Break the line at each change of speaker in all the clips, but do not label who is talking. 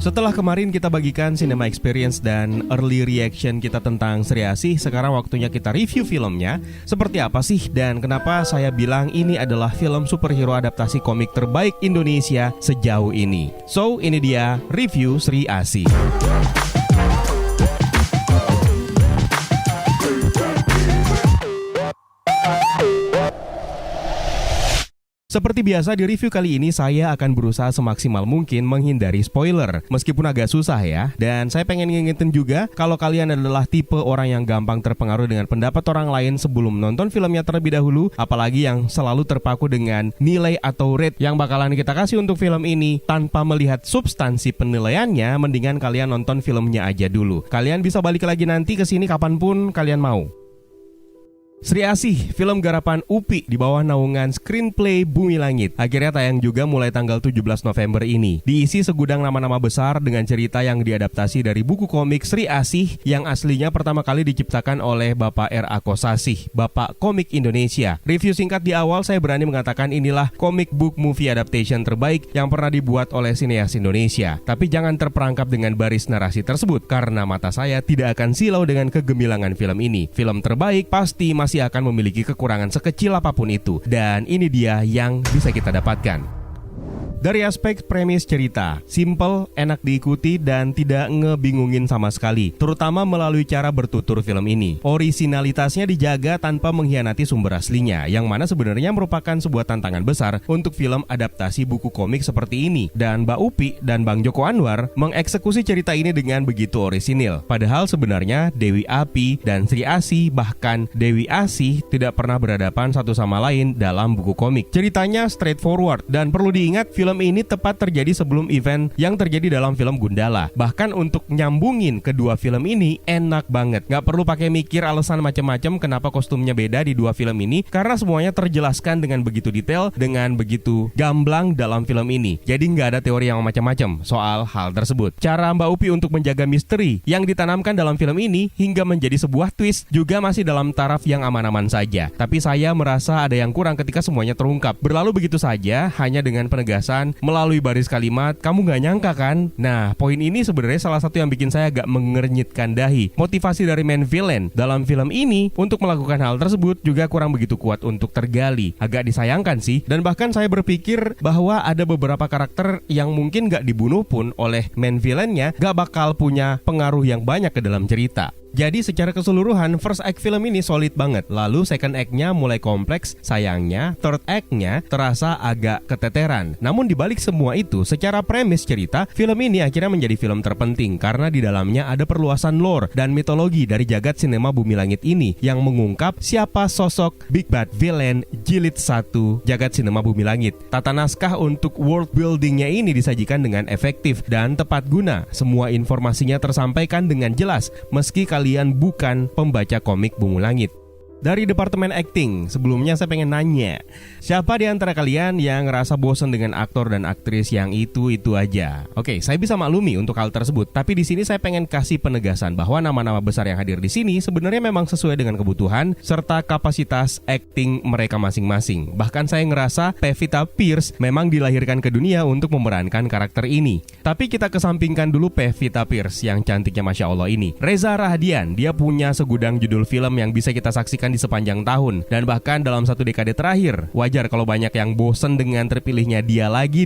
Setelah kemarin kita bagikan cinema experience dan early reaction kita tentang Sri Asih, sekarang waktunya kita review filmnya. Seperti apa sih dan kenapa saya bilang ini adalah film superhero adaptasi komik terbaik Indonesia sejauh ini. So, ini dia review Sri Asih. Seperti biasa di review kali ini saya akan berusaha semaksimal mungkin menghindari spoiler. Meskipun agak susah ya. Dan saya pengen ngingetin juga kalau kalian adalah tipe orang yang gampang terpengaruh dengan pendapat orang lain sebelum nonton filmnya terlebih dahulu, apalagi yang selalu terpaku dengan nilai atau rate yang bakalan kita kasih untuk film ini tanpa melihat substansi penilaiannya, mendingan kalian nonton filmnya aja dulu. Kalian bisa balik lagi nanti ke sini kapanpun kalian mau. Sri Asih, film garapan UPI di bawah naungan Screenplay Bumi Langit, akhirnya tayang juga mulai tanggal 17 November ini. Diisi segudang nama-nama besar dengan cerita yang diadaptasi dari buku komik Sri Asih yang aslinya pertama kali diciptakan oleh Bapak R.A. Kosasih, Bapak Komik Indonesia. Review singkat di awal saya berani mengatakan inilah comic book movie adaptation terbaik yang pernah dibuat oleh sineas Indonesia. Tapi jangan terperangkap dengan baris narasi tersebut karena mata saya tidak akan silau dengan kegemilangan film ini. Film terbaik pasti masih akan memiliki kekurangan sekecil apapun itu. Dan ini dia yang bisa kita dapatkan. Dari aspek premis cerita, simple, enak diikuti, dan tidak ngebingungin sama sekali, terutama melalui cara bertutur film ini. Orisinalitasnya dijaga tanpa mengkhianati sumber aslinya, yang mana sebenarnya merupakan sebuah tantangan besar untuk film adaptasi buku komik seperti ini. Dan Mbak Upi dan Bang Joko Anwar mengeksekusi cerita ini dengan begitu orisinil. Padahal sebenarnya Dewi Api dan Sri Asih, bahkan Dewi Asih, tidak pernah berhadapan satu sama lain dalam buku komik. Ceritanya straightforward, dan perlu diingat film ini tepat terjadi sebelum event yang terjadi dalam film Gundala. Bahkan untuk nyambungin kedua film ini enak banget. Gak perlu pakai mikir alasan macam-macam kenapa kostumnya beda di dua film ini, karena semuanya terjelaskan dengan begitu detail, dengan begitu gamblang dalam film ini. Jadi gak ada teori yang macam-macam soal hal tersebut. Cara Mbak Upi untuk menjaga misteri yang ditanamkan dalam film ini hingga menjadi sebuah twist juga masih dalam taraf yang aman-aman saja. Tapi saya merasa ada yang kurang ketika semuanya terungkap. Berlalu begitu saja hanya dengan penegasan melalui baris kalimat, kamu gak nyangka kan? Nah, poin ini sebenarnya salah satu yang bikin saya agak mengernyitkan dahi. Motivasi dari main villain dalam film ini untuk melakukan hal tersebut juga kurang begitu kuat untuk tergali. Agak disayangkan sih. Dan bahkan saya berpikir bahwa ada beberapa karakter yang mungkin gak dibunuh pun oleh main villainnya gak bakal punya pengaruh yang banyak ke dalam cerita. Jadi secara keseluruhan first act film ini solid banget. Lalu second act-nya mulai kompleks, sayangnya third act-nya terasa agak keteteran. Namun dibalik semua itu, secara premis cerita, film ini akhirnya menjadi film terpenting karena di dalamnya ada perluasan lore dan mitologi dari jagat sinema Bumi Langit ini yang mengungkap siapa sosok Big Bad Villain Jilid 1 jagat sinema Bumi Langit. Tata naskah untuk world building-nya ini disajikan dengan efektif dan tepat guna. Semua informasinya tersampaikan dengan jelas meski kalian bukan pembaca komik Bumi Langit. Dari Departemen Acting, sebelumnya saya pengen nanya, siapa di antara kalian yang ngerasa bosan dengan aktor dan aktris yang itu-itu aja? Oke, saya bisa maklumi untuk hal tersebut, tapi di sini saya pengen kasih penegasan bahwa nama-nama besar yang hadir di sini sebenarnya memang sesuai dengan kebutuhan serta kapasitas acting mereka masing-masing. Bahkan saya ngerasa Pevita Pierce memang dilahirkan ke dunia untuk memerankan karakter ini. Tapi kita kesampingkan dulu Pevita Pierce yang cantiknya Masya Allah ini. Reza Rahadian, dia punya segudang judul film yang bisa kita saksikan di sepanjang tahun dan bahkan dalam satu dekade terakhir. Wajar kalau banyak yang bosen dengan terpilihnya dia lagi.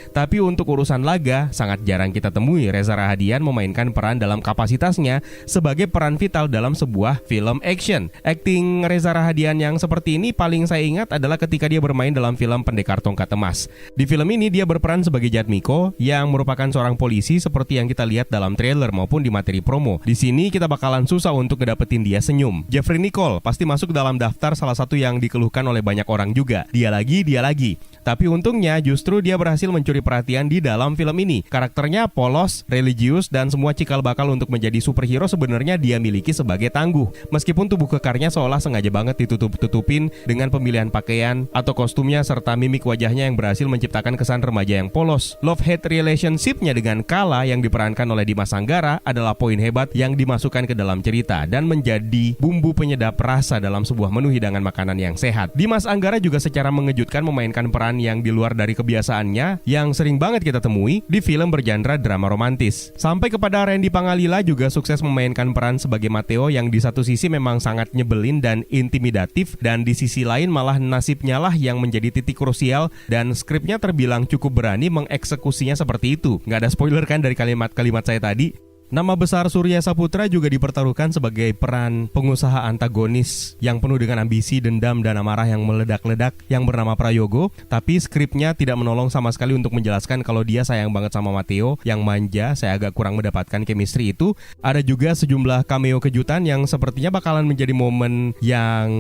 Tapi untuk urusan laga sangat jarang kita temui Reza Rahadian memainkan peran dalam kapasitasnya sebagai peran vital dalam sebuah film action. Akting Reza Rahadian yang seperti ini paling saya ingat adalah ketika dia bermain dalam film Pendekar Tongkat Emas. Di film ini dia berperan sebagai Jatmiko yang merupakan seorang polisi seperti yang kita lihat dalam trailer maupun di materi promo. Di sini kita bakalan susah untuk ngedapetin dia senyum. Jeffrey Nicole pasti masuk dalam daftar salah satu yang dikeluhkan oleh banyak orang juga. Dia lagi. Tapi untungnya justru dia berhasil mencuri perhatian di dalam film ini. Karakternya polos, religius, dan semua cikal bakal untuk menjadi superhero sebenarnya dia miliki sebagai tangguh. Meskipun tubuh kekarnya seolah sengaja banget ditutup-tutupin dengan pemilihan pakaian atau kostumnya serta mimik wajahnya yang berhasil menciptakan kesan remaja yang polos. Love-hate relationship-nya dengan Kala yang diperankan oleh Dimas Anggara adalah poin hebat yang dimasukkan ke dalam cerita dan menjadi bumbu penyedap rasa dalam sebuah menu hidangan makanan yang sehat. Dimas Anggara juga secara mengejutkan memainkan peran yang di luar dari kebiasaannya yang sering banget kita temui di film bergenre drama romantis. Sampai kepada Randy Pangalila juga sukses memainkan peran sebagai Mateo yang di satu sisi memang sangat nyebelin dan intimidatif, dan di sisi lain malah nasibnya lah yang menjadi titik krusial dan skripnya terbilang cukup berani mengeksekusinya seperti itu. Nggak ada spoiler kan dari kalimat-kalimat saya tadi? Nama besar Surya Saputra juga dipertaruhkan sebagai peran pengusaha antagonis yang penuh dengan ambisi, dendam, dan amarah yang meledak-ledak yang bernama Prayogo. Tapi skripnya tidak menolong sama sekali untuk menjelaskan kalau dia sayang banget sama Mateo yang manja. Saya agak kurang mendapatkan chemistry itu. Ada juga sejumlah cameo kejutan yang sepertinya bakalan menjadi momen yang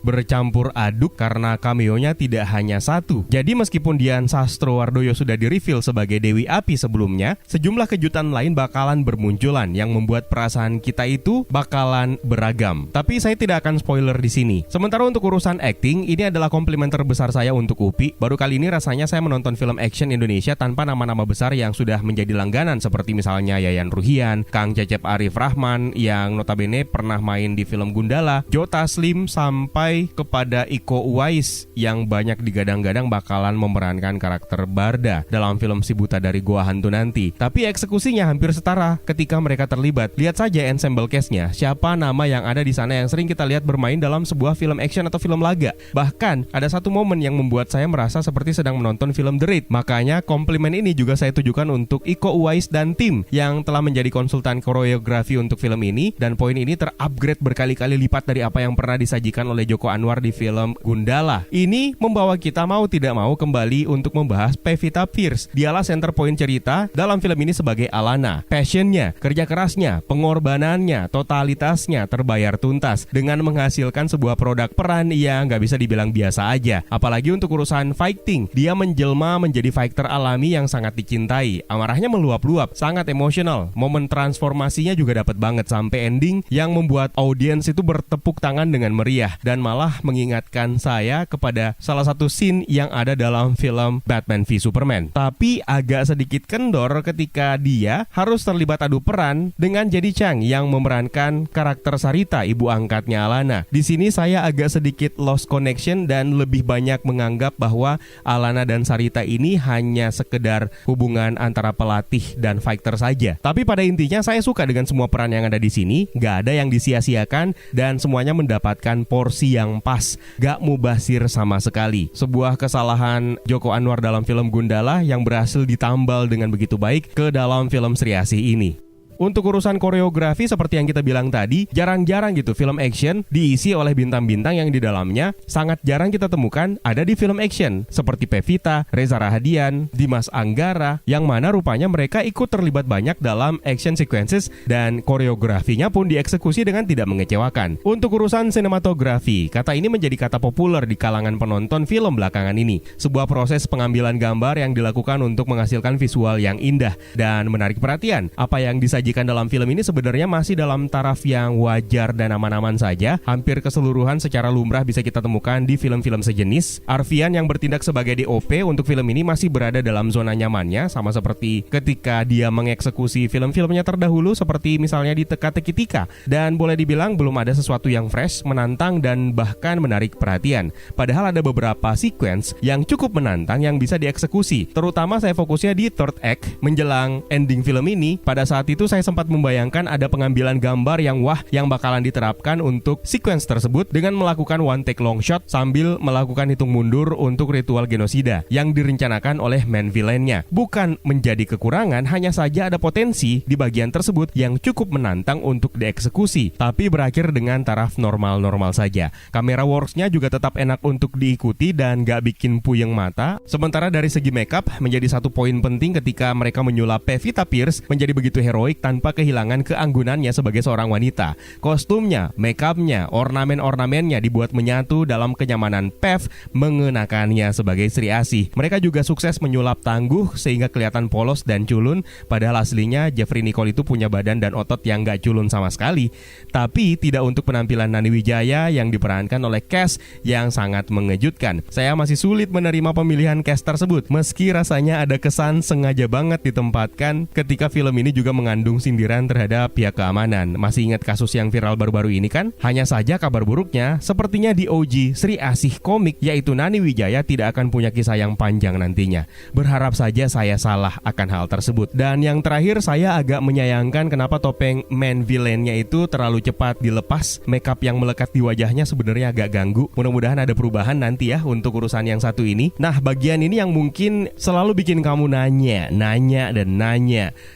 bercampur aduk karena cameonya tidak hanya satu. Jadi meskipun Dian Sastrowardoyo sudah di-reveal sebagai Dewi Api sebelumnya, sejumlah kejutan lain bakalan bermunculan yang membuat perasaan kita itu bakalan beragam. Tapi saya tidak akan spoiler di sini. Sementara untuk urusan acting, ini adalah komplimen terbesar saya untuk Upi. Baru kali ini rasanya saya menonton film action Indonesia tanpa nama-nama besar yang sudah menjadi langganan seperti misalnya Yayan Ruhian, Kang Cecep Arif Rahman yang notabene pernah main di film Gundala, Joe Taslim, sampai kepada Iko Uwais yang banyak digadang-gadang bakalan memerankan karakter Barda dalam film Si Buta dari Goa Hantu nanti. Tapi eksekusinya hampir setara ketika mereka terlibat. Lihat saja ensemble cast-nya, siapa nama yang ada di sana yang sering kita lihat bermain dalam sebuah film action atau film laga. Bahkan ada satu momen yang membuat saya merasa seperti sedang menonton film The Raid. Makanya komplimen ini juga saya tujukan untuk Iko Uwais dan tim yang telah menjadi konsultan koreografi untuk film ini, dan poin ini terupgrade berkali-kali lipat dari apa yang pernah disajikan oleh Joko Anwar di film Gundala. Ini membawa kita mau tidak mau kembali untuk membahas Pevita Pierce. Dialah center point cerita dalam film ini sebagai Alana. Passionnya, kerja kerasnya, pengorbanannya, totalitasnya terbayar tuntas dengan menghasilkan sebuah produk peran yang nggak bisa dibilang biasa aja. Apalagi untuk urusan fighting, dia menjelma menjadi fighter alami yang sangat dicintai. Amarahnya meluap-luap, sangat emosional. Momen transformasinya juga dapat banget sampai ending yang membuat audiens itu bertepuk tangan dengan meriah dan malah mengingatkan saya kepada salah satu scene yang ada dalam film Batman v Superman. Tapi agak sedikit kendor ketika dia harus terlibat adu peran dengan Jedi Chang yang memerankan karakter Sarita, ibu angkatnya Alana. Di sini saya agak sedikit lost connection dan lebih banyak menganggap bahwa Alana dan Sarita ini hanya sekedar hubungan antara pelatih dan fighter saja. Tapi pada intinya saya suka dengan semua peran yang ada di sini, gak ada yang disia-siakan dan semuanya mendapatkan porsi yang pas, gak mubazir sama sekali. Sebuah kesalahan Joko Anwar dalam film Gundala yang berhasil ditambal dengan begitu baik ke dalam film Sri Asih ini. Untuk urusan koreografi seperti yang kita bilang tadi, jarang-jarang gitu film action diisi oleh bintang-bintang yang di dalamnya sangat jarang kita temukan ada di film action seperti Pevita, Reza Rahadian, Dimas Anggara, yang mana rupanya mereka ikut terlibat banyak dalam action sequences dan koreografinya pun dieksekusi dengan tidak mengecewakan. Untuk urusan sinematografi, kata ini menjadi kata populer di kalangan penonton film belakangan ini. Sebuah proses pengambilan gambar yang dilakukan untuk menghasilkan visual yang indah dan menarik perhatian. Apa yang disajikan dalam film ini sebenarnya masih dalam taraf yang wajar dan aman-aman saja. Hampir keseluruhan secara lumrah bisa kita temukan di film-film sejenis. Arfian yang bertindak sebagai DOP untuk film ini masih berada dalam zona nyamannya, sama seperti ketika dia mengeksekusi film-filmnya terdahulu seperti misalnya di Teka-Teki Tika. Dan boleh dibilang belum ada sesuatu yang fresh, menantang, dan bahkan menarik perhatian. Padahal ada beberapa sequence yang cukup menantang yang bisa dieksekusi. Terutama saya fokusnya di third act menjelang ending film ini. Pada saat itu saya sempat membayangkan ada pengambilan gambar yang wah yang bakalan diterapkan untuk sequence tersebut dengan melakukan one take long shot sambil melakukan hitung mundur untuk ritual genosida yang direncanakan oleh main villain-nya. Bukan menjadi kekurangan, hanya saja ada potensi di bagian tersebut yang cukup menantang untuk dieksekusi, tapi berakhir dengan taraf normal-normal saja. Kamera works-nya juga tetap enak untuk diikuti dan gak bikin puyeng mata. Sementara dari segi makeup menjadi satu poin penting ketika mereka menyulap Pevita Pierce menjadi begitu heroik tanpa kehilangan keanggunannya sebagai seorang wanita. Kostumnya, makeupnya, ornamen-ornamennya dibuat menyatu dalam kenyamanan Pev mengenakannya sebagai Sri Asih. Mereka juga sukses menyulap tangguh sehingga kelihatan polos dan culun, padahal aslinya Jeffrey Nicole itu punya badan dan otot yang gak culun sama sekali. Tapi tidak untuk penampilan Nani Wijaya yang diperankan oleh cast yang sangat mengejutkan. Saya masih sulit menerima pemilihan cast tersebut, meski rasanya ada kesan sengaja banget ditempatkan ketika film ini juga mengandung mengandung sindiran terhadap pihak keamanan. Masih ingat kasus yang viral baru-baru ini kan? Hanya saja kabar buruknya, sepertinya di OG Sri Asih komik yaitu Nani Wijaya tidak akan punya kisah yang panjang nantinya. Berharap saja saya salah akan hal tersebut. Dan yang terakhir, saya agak menyayangkan kenapa topeng main villainnya itu terlalu cepat dilepas. Makeup yang melekat di wajahnya sebenarnya agak ganggu. Mudah-mudahan ada perubahan nanti ya untuk urusan yang satu ini. Nah, bagian ini yang mungkin selalu bikin kamu nanya.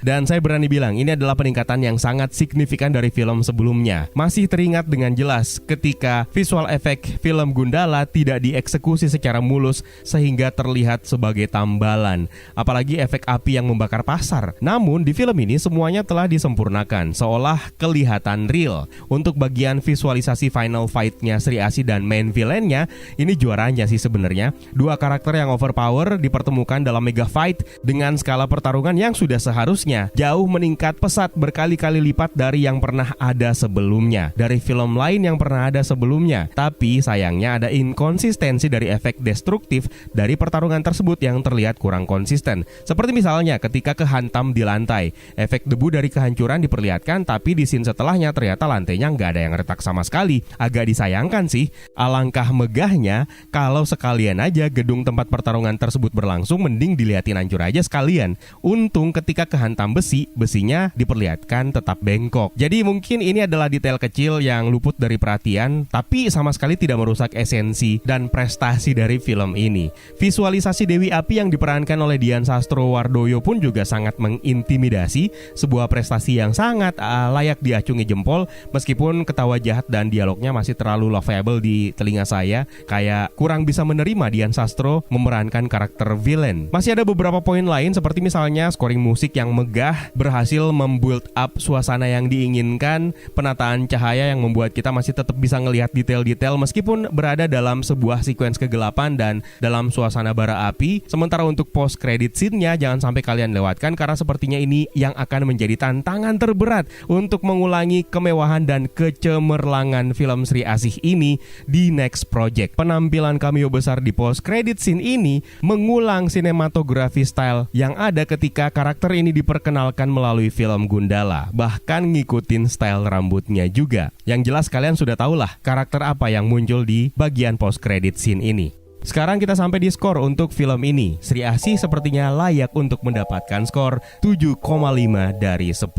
Dan saya berani bilang ini adalah peningkatan yang sangat signifikan dari film sebelumnya. Masih teringat dengan jelas ketika visual efek film Gundala tidak dieksekusi secara mulus sehingga terlihat sebagai tambalan. Apalagi efek api yang membakar pasar. Namun di film ini semuanya telah disempurnakan seolah kelihatan real. Untuk bagian visualisasi final fight-nya Sri Asih dan main villain-nya, ini juaranya sih sebenarnya. Dua karakter yang overpower dipertemukan dalam mega fight dengan skala pertarungan yang sudah seharusnya jauh meningkat pesat berkali-kali lipat dari yang pernah ada sebelumnya, dari film lain yang pernah ada sebelumnya. Tapi sayangnya ada inkonsistensi dari efek destruktif dari pertarungan tersebut yang terlihat kurang konsisten. Seperti misalnya ketika kehantam di lantai, efek debu dari kehancuran diperlihatkan, tapi di scene setelahnya ternyata lantainya nggak ada yang retak sama sekali. Agak disayangkan sih. Alangkah megahnya kalau sekalian aja gedung tempat pertarungan tersebut berlangsung, mending dilihatin hancur aja sekalian. Untung ketika kehantam besi, besinya diperlihatkan tetap bengkok. Jadi mungkin ini adalah detail kecil yang luput dari perhatian, tapi sama sekali tidak merusak esensi dan prestasi dari film ini. Visualisasi Dewi Api yang diperankan oleh Dian Sastrowardoyo pun juga sangat mengintimidasi, sebuah prestasi yang sangat layak diacungi jempol, meskipun ketawa jahat dan dialognya masih terlalu lovable di telinga saya, kayak kurang bisa menerima Dian Sastro memerankan karakter villain. Masih ada beberapa poin lain seperti misalnya scoring musik yang megah, berhasil membuild up suasana yang diinginkan, penataan cahaya yang membuat kita masih tetap bisa ngelihat detail-detail meskipun berada dalam sebuah sequence kegelapan dan dalam suasana bara api. Sementara untuk post credit scene-nya jangan sampai kalian lewatkan, karena sepertinya ini yang akan menjadi tantangan terberat untuk mengulangi kemewahan dan kecemerlangan film Sri Asih ini di next project. Penampilan cameo besar di post credit scene ini mengulang sinematografi style yang ada ketika karakter ini diperkenalkan melalui film Gundala, bahkan ngikutin style rambutnya juga. Yang jelas kalian sudah tahulah karakter apa yang muncul di bagian post credit scene ini. Sekarang kita sampai di skor untuk film ini. Sri Asih sepertinya layak untuk mendapatkan skor 7,5 dari 10.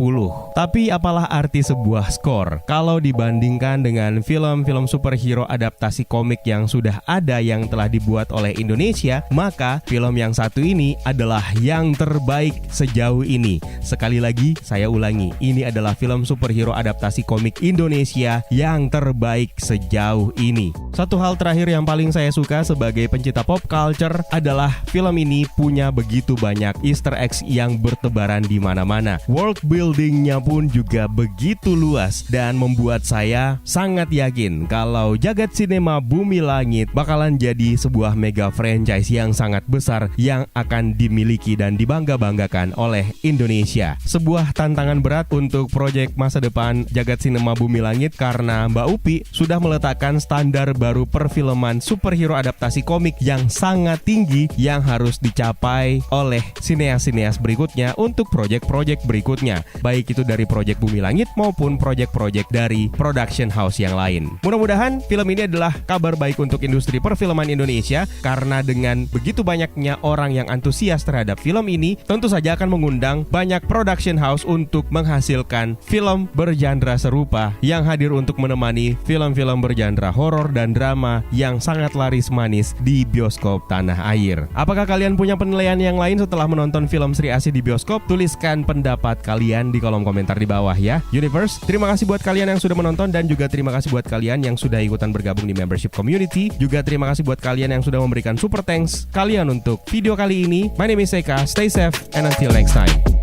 Tapi apalah arti sebuah skor kalau dibandingkan dengan film-film superhero adaptasi komik yang sudah ada yang telah dibuat oleh Indonesia, maka film yang satu ini adalah yang terbaik sejauh ini. Sekali lagi saya ulangi, ini adalah film superhero adaptasi komik Indonesia yang terbaik sejauh ini. Satu hal terakhir yang paling saya suka sebagai pencinta pop culture adalah film ini punya begitu banyak Easter eggs yang bertebaran di mana-mana. World buildingnya pun juga begitu luas dan membuat saya sangat yakin kalau jagat sinema Bumi Langit bakalan jadi sebuah mega franchise yang sangat besar yang akan dimiliki dan dibangga-banggakan oleh Indonesia. Sebuah tantangan berat untuk proyek masa depan jagat sinema Bumi Langit karena Mbak Upi sudah meletakkan standar baru perfilman superhero adaptasi komik yang sangat tinggi yang harus dicapai oleh sineas-sineas berikutnya untuk proyek-proyek berikutnya, baik itu dari proyek Bumi Langit maupun proyek-proyek dari production house yang lain. Mudah-mudahan film ini adalah kabar baik untuk industri perfilman Indonesia, karena dengan begitu banyaknya orang yang antusias terhadap film ini, tentu saja akan mengundang banyak production house untuk menghasilkan film bergenre serupa yang hadir untuk menemani film-film bergenre horor dan drama yang sangat laris manis di bioskop tanah air. Apakah kalian punya penilaian yang lain setelah menonton film Sri Asih di bioskop? Tuliskan pendapat kalian di kolom komentar di bawah ya. Universe, terima kasih buat kalian yang sudah menonton dan juga terima kasih buat kalian yang sudah ikutan bergabung di membership community. Juga terima kasih buat kalian yang sudah memberikan super thanks kalian untuk video kali ini. My name is Eka, stay safe and until next time.